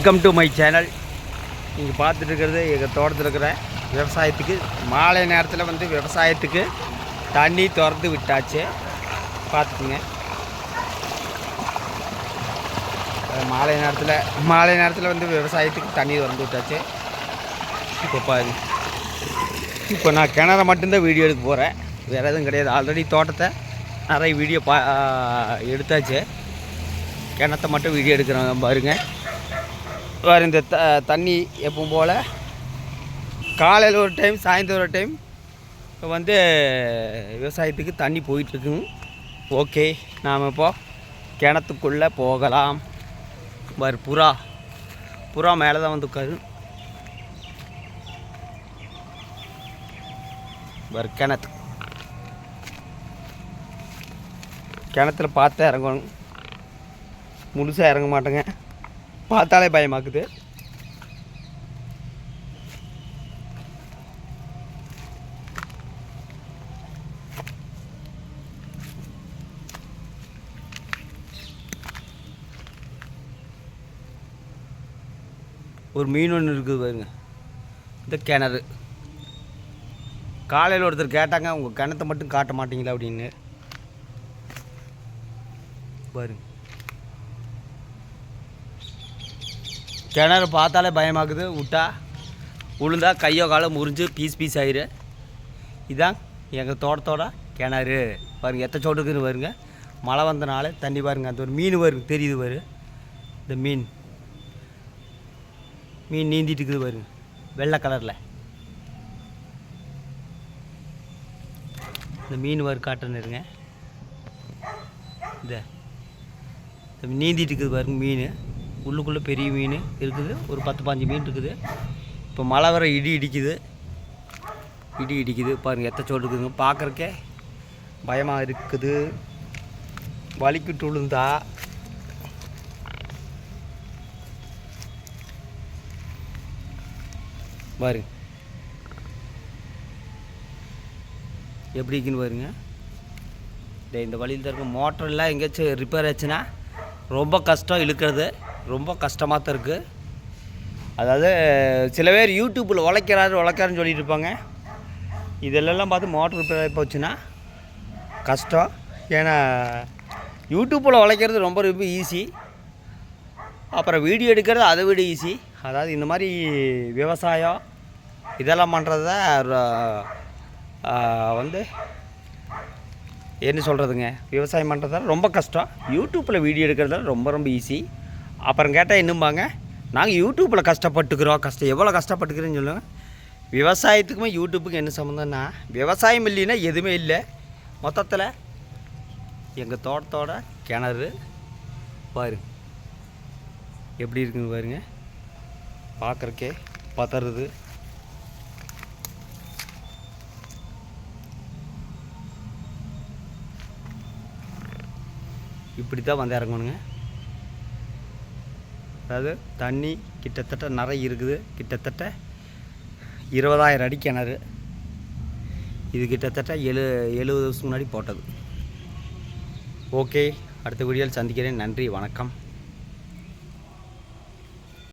Welcome to my channel. நீங்கள் பார்த்துட்டு இருக்கிறது எங்கள் தோட்டத்தில் இருக்கிற விவசாயத்துக்கு மாலை நேரத்தில் வந்து விவசாயத்துக்கு தண்ணி திறந்து விட்டாச்சு. பார்த்துக்குங்க, மாலை நேரத்தில் வந்து விவசாயத்துக்கு தண்ணி திறந்து விட்டாச்சு. இப்போ நான் கிணற மட்டும்தான் வீடியோ எடுக்க போகிறேன், வேறு எதுவும் கிடையாது. ஆல்ரெடி தோட்டத்தை நிறைய வீடியோ எடுத்தாச்சு. கிணத்தை மட்டும் வீடியோ எடுக்கிறாங்க பாருங்கள். வேறு இந்த தண்ணி எப்பவும் போல் காலையில் ஒரு டைம், சாயந்தரம் ஒரு டைம் வந்து விவசாயத்துக்கு தண்ணி போயிட்டுருக்குங்க. ஓகே, நாம் இப்போது கிணத்துக்குள்ளே போகலாம். வேறு புறா மேலே தான் வந்து உட்காரு. வேறு கிணத்துல பார்த்தா இறங்கணும், முழுசாக இறங்க மாட்டேங்க, பார்த்தாலே பயமாக்குது. ஒரு மீன் ஒன்று இருக்குது பாருங்க, இந்த கிணறு. காலையில் ஒருத்தர் கேட்டாங்க, உங்கள் கிணத்தை மட்டும் காட்ட மாட்டீங்களா அப்படின்னு. பாருங்க, கிணறு பார்த்தாலே பயமாக்குது. விட்டா உளுந்தா கையோ காலோ முறிஞ்சு பீஸ் ஆயிரு. இதுதான் எங்கள் தோட்டத்தோட கிணறு. பாருங்கள் எத்த சோட்டுக்குன்னு பாருங்க. மழை வந்தனால தண்ணி பாருங்கள். அந்த ஒரு மீன் வருங்க, தெரியுது பாரு, இந்த மீன் நீந்திட்டு இருக்குது பாருங்க, வெள்ளை கலரில். இந்த மீன் வரு காட்டுன்னு இருங்க, இந்த நீந்திட்டு இருக்குது பாருங்க மீன். உள்ளுக்குள்ளே பெரிய மீன் இருக்குது, ஒரு 10-15 மீன் இருக்குது. இப்போ மழை வர இடி இடிக்குது பாருங்கள், எத்த சோடு இருக்குதுங்க. பார்க்குறக்கே பயமாக இருக்குது. வலிக்கிட்டு விழுந்தா பாருங்க எப்படி இருக்குன்னு பாருங்க. இந்த வழியில் தான் இருக்கும். மோட்டரெல்லாம் எங்கேயாச்சும் ரிப்பேர் ஆச்சுன்னா ரொம்ப கஷ்டம், இழுக்கிறது ரொம்ப கஷ்டமாக தான் இருக்குது. அதாவது சில பேர் யூடியூப்பில் உழைக்கிறாருன்னு சொல்லிட்டு இருப்பாங்க. இதெல்லாம் பார்த்து மோட்டர் ரிப்பேர் ஆகி போச்சுன்னா கஷ்டம். ஏன்னா யூடியூப்பில் உழைக்கிறது ரொம்ப ஈஸி, அப்புறம் வீடியோ எடுக்கிறது அதை விட ஈஸி. அதாவது இந்த மாதிரி விவசாயம் இதெல்லாம் பண்ணுறது தான் வந்து என்ன சொல்கிறதுங்க, விவசாயம் பண்ணுறதால ரொம்ப கஷ்டம். யூடியூப்பில் வீடியோ எடுக்கிறதால ரொம்ப ஈஸி. அப்புறம் கேட்டால் இன்னும்பாங்க, நாங்கள் யூடியூப்பில் கஷ்டப்பட்டுக்கிறோம். எவ்வளோ கஷ்டப்பட்டுக்கிறேன்னு சொல்லுங்கள். விவசாயத்துக்குமே யூடியூப்புக்கு என்ன சம்மந்தம்னா, விவசாயம் இல்லைன்னா எதுவுமே இல்லை. மொத்தத்தில் எங்கள் தோட்டத்தோட கிணறு பாரு எப்படி இருக்குன்னு பாருங்க. பார்க்குறக்கே பதறுது. இப்படி தான் வந்து இறங்கணுங்க. அதாவது தண்ணி கிட்டத்தட்ட நிறைய இருக்குது. கிட்டத்தட்ட 20,000 அடி கிணறு. இது கிட்டத்தட்ட 70 வருஷம் முன்னாடி போட்டது. ஓகே, அடுத்த வீடியோவில் சந்திக்கிறேன். நன்றி, வணக்கம்.